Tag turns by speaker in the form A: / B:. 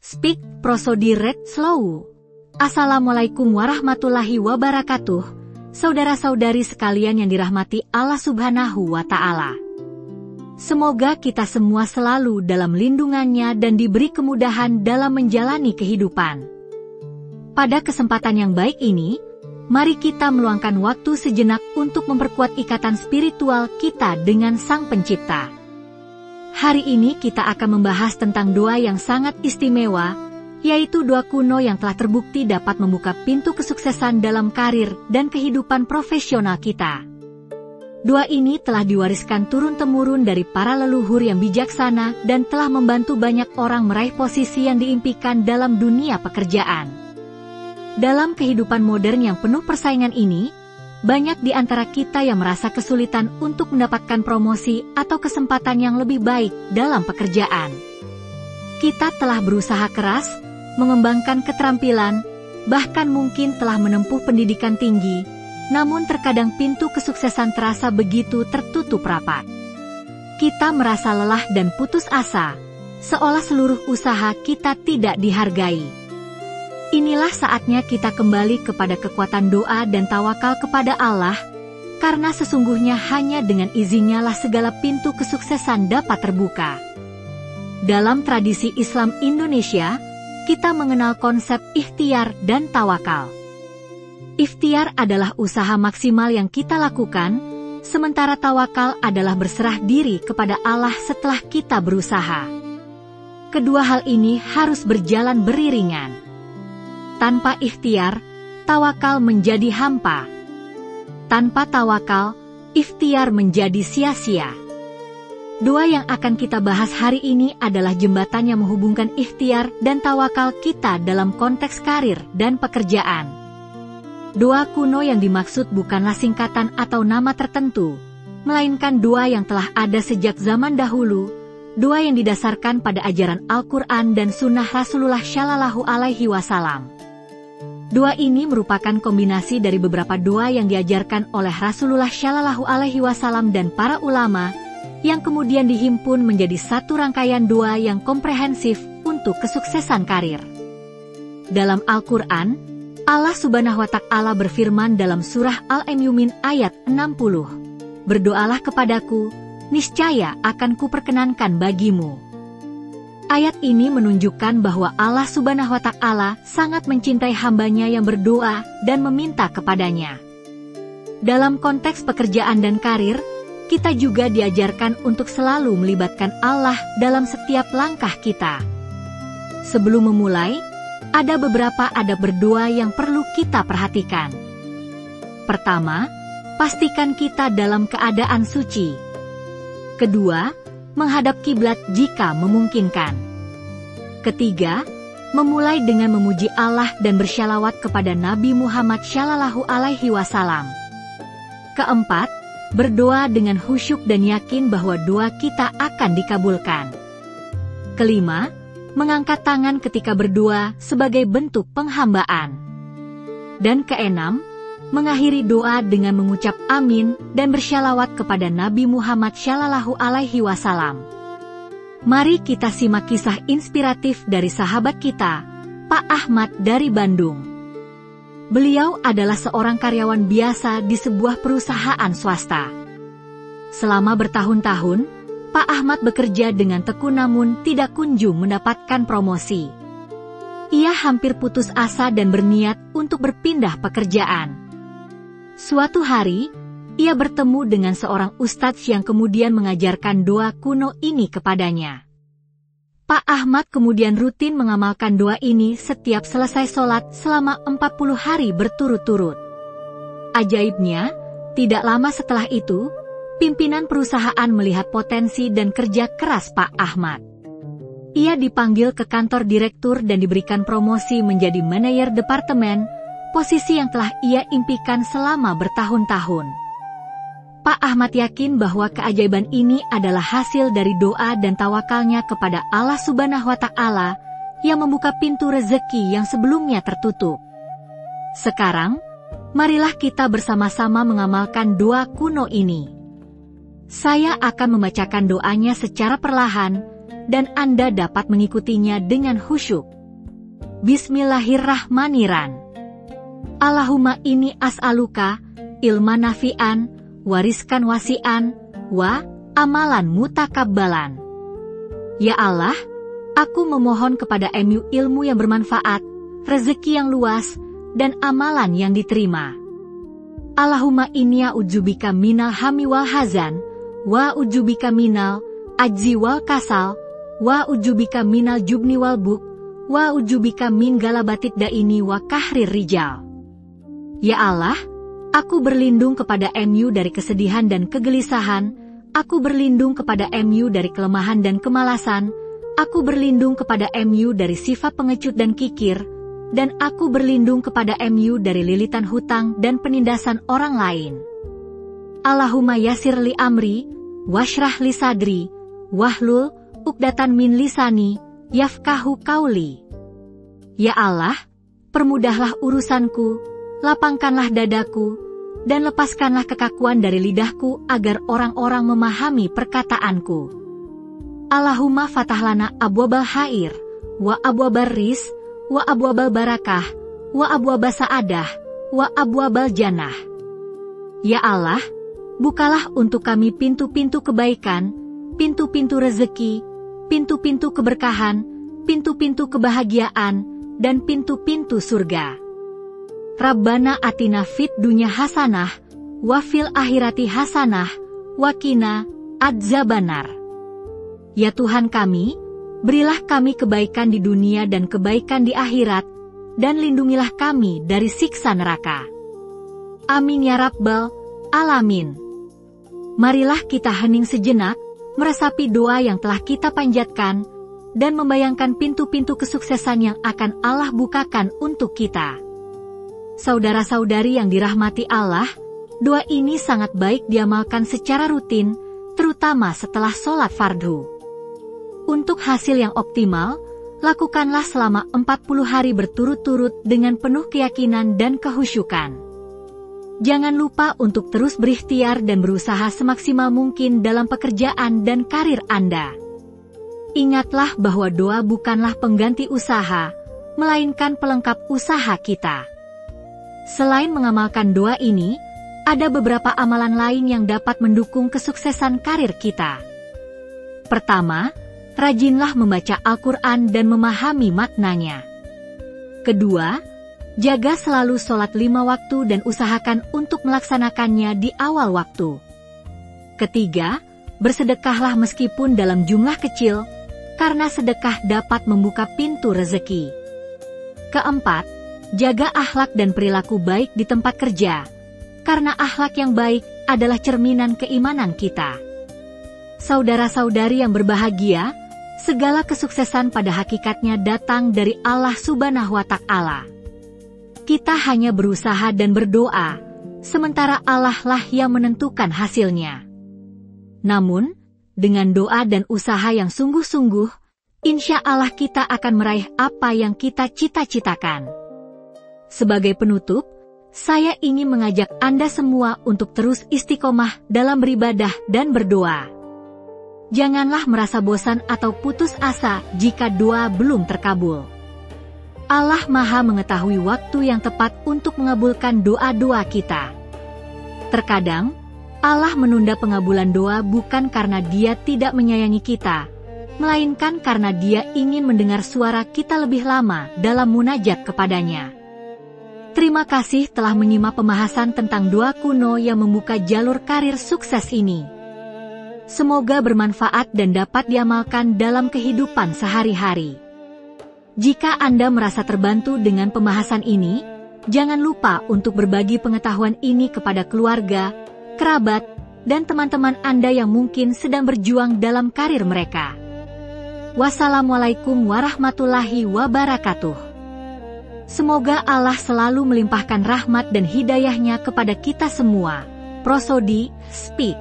A: Speak, prosody read slow. Assalamualaikum warahmatullahi wabarakatuh, saudara-saudari sekalian yang dirahmati Allah Subhanahu wa Ta'ala. Semoga kita semua selalu dalam lindungannya dan diberi kemudahan dalam menjalani kehidupan. Pada kesempatan yang baik ini, mari kita meluangkan waktu sejenak untuk memperkuat ikatan spiritual kita dengan Sang Pencipta. Hari ini kita akan membahas tentang doa yang sangat istimewa, yaitu doa kuno yang telah terbukti dapat membuka pintu kesuksesan dalam karir dan kehidupan profesional kita. Doa ini telah diwariskan turun-temurun dari para leluhur yang bijaksana dan telah membantu banyak orang meraih posisi yang diimpikan dalam dunia pekerjaan. Dalam kehidupan modern yang penuh persaingan ini, banyak di antara kita yang merasa kesulitan untuk mendapatkan promosi atau kesempatan yang lebih baik dalam pekerjaan. Kita telah berusaha keras, mengembangkan keterampilan, bahkan mungkin telah menempuh pendidikan tinggi, namun terkadang pintu kesuksesan terasa begitu tertutup rapat. Kita merasa lelah dan putus asa, seolah seluruh usaha kita tidak dihargai. Inilah saatnya kita kembali kepada kekuatan doa dan tawakal kepada Allah, karena sesungguhnya hanya dengan izinnya lah segala pintu kesuksesan dapat terbuka. Dalam tradisi Islam Indonesia, kita mengenal konsep ikhtiar dan tawakal. Ikhtiar adalah usaha maksimal yang kita lakukan, sementara tawakal adalah berserah diri kepada Allah setelah kita berusaha. Kedua hal ini harus berjalan beriringan. Tanpa ikhtiar, tawakal menjadi hampa. Tanpa tawakal, ikhtiar menjadi sia-sia. Doa yang akan kita bahas hari ini adalah jembatan yang menghubungkan ikhtiar dan tawakal kita dalam konteks karir dan pekerjaan. Doa kuno yang dimaksud bukanlah singkatan atau nama tertentu, melainkan doa yang telah ada sejak zaman dahulu, doa yang didasarkan pada ajaran Al-Quran dan Sunnah Rasulullah Shallallahu Alaihi Wasallam. Doa ini merupakan kombinasi dari beberapa doa yang diajarkan oleh Rasulullah Shallallahu Alaihi Wasallam dan para ulama, yang kemudian dihimpun menjadi satu rangkaian doa yang komprehensif untuk kesuksesan karir. Dalam Al-Quran, Allah Subhanahu wa Ta'ala berfirman dalam surah Al-Mu'min ayat 60, "Berdoalah kepadaku, niscaya akan kuperkenankan bagimu." Ayat ini menunjukkan bahwa Allah Subhanahu wa Ta'ala sangat mencintai hambanya yang berdoa dan meminta kepadanya. Dalam konteks pekerjaan dan karir, kita juga diajarkan untuk selalu melibatkan Allah dalam setiap langkah kita. Sebelum memulai, ada beberapa adab berdoa yang perlu kita perhatikan. Pertama, pastikan kita dalam keadaan suci. Kedua, menghadap kiblat jika memungkinkan. Ketiga, memulai dengan memuji Allah dan bersyalawat kepada Nabi Muhammad Shallallahu Alaihi Wasallam. Keempat, berdoa dengan khusyuk dan yakin bahwa doa kita akan dikabulkan. Kelima, mengangkat tangan ketika berdoa sebagai bentuk penghambaan. Dan keenam, mengakhiri doa dengan mengucap amin dan bersyalawat kepada Nabi Muhammad Shallallahu Alaihi Wasallam. Mari kita simak kisah inspiratif dari sahabat kita, Pak Ahmad dari Bandung. Beliau adalah seorang karyawan biasa di sebuah perusahaan swasta. Selama bertahun-tahun, Pak Ahmad bekerja dengan tekun namun tidak kunjung mendapatkan promosi. Ia hampir putus asa dan berniat untuk berpindah pekerjaan. Suatu hari, ia bertemu dengan seorang ustadz yang kemudian mengajarkan doa kuno ini kepadanya. Pak Ahmad kemudian rutin mengamalkan doa ini setiap selesai sholat selama 40 hari berturut-turut. Ajaibnya, tidak lama setelah itu, pimpinan perusahaan melihat potensi dan kerja keras Pak Ahmad. Ia dipanggil ke kantor direktur dan diberikan promosi menjadi manajer departemen, posisi yang telah ia impikan selama bertahun-tahun. Pak Ahmad yakin bahwa keajaiban ini adalah hasil dari doa dan tawakalnya kepada Allah Subhanahu wa Ta'ala yang membuka pintu rezeki yang sebelumnya tertutup. Sekarang, marilah kita bersama-sama mengamalkan doa kuno ini. Saya akan membacakan doanya secara perlahan, dan Anda dapat mengikutinya dengan khusyuk. Bismillahirrahmanirrahim. Allahumma inni as'aluka ilman nafi'an, wa rizkan wasi'an, wa amalan mutakabbalan. Ya Allah, aku memohon kepada MU ilmu yang bermanfaat, rezeki yang luas, dan amalan yang diterima. Allahumma inni a'udzubika minal hammi wal hazan, wa a'udzubika minal ajzi wal kasal, wa a'udzubika minal jubni wal buk, wa a'udzubika min galabatid daini wa kahrir rijal. Ya Allah, aku berlindung kepada MU dari kesedihan dan kegelisahan, aku berlindung kepada MU dari kelemahan dan kemalasan, aku berlindung kepada MU dari sifat pengecut dan kikir, dan aku berlindung kepada MU dari lilitan hutang dan penindasan orang lain. Allahumma yassir li amri, washrah li sadri, wahlul uqdatan min lisani, yafqahu qauli. Ya Allah, permudahlah urusanku, lapangkanlah dadaku, dan lepaskanlah kekakuan dari lidahku agar orang-orang memahami perkataanku. Allahumma fatahlana abwabal khair, wa abwabal ris, wa abwabal barakah, wa abwabal sa'adah, wa abwabal jannah. Ya Allah, bukalah untuk kami pintu-pintu kebaikan, pintu-pintu rezeki, pintu-pintu keberkahan, pintu-pintu kebahagiaan, dan pintu-pintu surga. Rabbana atina fid dunya hasanah, wa fil akhirati hasanah, wa qina adzabannar. Ya Tuhan kami, berilah kami kebaikan di dunia dan kebaikan di akhirat, dan lindungilah kami dari siksa neraka. Amin ya Rabbal Alamin. Marilah kita hening sejenak, meresapi doa yang telah kita panjatkan, dan membayangkan pintu-pintu kesuksesan yang akan Allah bukakan untuk kita. Saudara-saudari yang dirahmati Allah, doa ini sangat baik diamalkan secara rutin, terutama setelah sholat fardu. Untuk hasil yang optimal, lakukanlah selama 40 hari berturut-turut dengan penuh keyakinan dan kehusyukan. Jangan lupa untuk terus berikhtiar dan berusaha semaksimal mungkin dalam pekerjaan dan karir Anda. Ingatlah bahwa doa bukanlah pengganti usaha, melainkan pelengkap usaha kita. Selain mengamalkan doa ini, ada beberapa amalan lain yang dapat mendukung kesuksesan karir kita. Pertama, rajinlah membaca Al-Quran dan memahami maknanya. Kedua, jaga selalu sholat 5 waktu dan usahakan untuk melaksanakannya di awal waktu. Ketiga, bersedekahlah meskipun dalam jumlah kecil, karena sedekah dapat membuka pintu rezeki. Keempat, jaga akhlak dan perilaku baik di tempat kerja, karena akhlak yang baik adalah cerminan keimanan kita. Saudara-saudari yang berbahagia, segala kesuksesan pada hakikatnya datang dari Allah Subhanahu wa Ta'ala. Kita hanya berusaha dan berdoa, sementara Allah lah yang menentukan hasilnya. Namun, dengan doa dan usaha yang sungguh-sungguh, insya Allah kita akan meraih apa yang kita cita-citakan. Sebagai penutup, saya ingin mengajak Anda semua untuk terus istiqomah dalam beribadah dan berdoa. Janganlah merasa bosan atau putus asa jika doa belum terkabul. Allah Maha mengetahui waktu yang tepat untuk mengabulkan doa-doa kita. Terkadang, Allah menunda pengabulan doa bukan karena Dia tidak menyayangi kita, melainkan karena Dia ingin mendengar suara kita lebih lama dalam munajat kepadanya. Terima kasih telah menyimak pembahasan tentang doa kuno yang membuka jalur karir sukses ini. Semoga bermanfaat dan dapat diamalkan dalam kehidupan sehari-hari. Jika Anda merasa terbantu dengan pembahasan ini, jangan lupa untuk berbagi pengetahuan ini kepada keluarga, kerabat, dan teman-teman Anda yang mungkin sedang berjuang dalam karir mereka. Wassalamualaikum warahmatullahi wabarakatuh. Semoga Allah selalu melimpahkan rahmat dan hidayahnya kepada kita semua. Prosodi, Speak.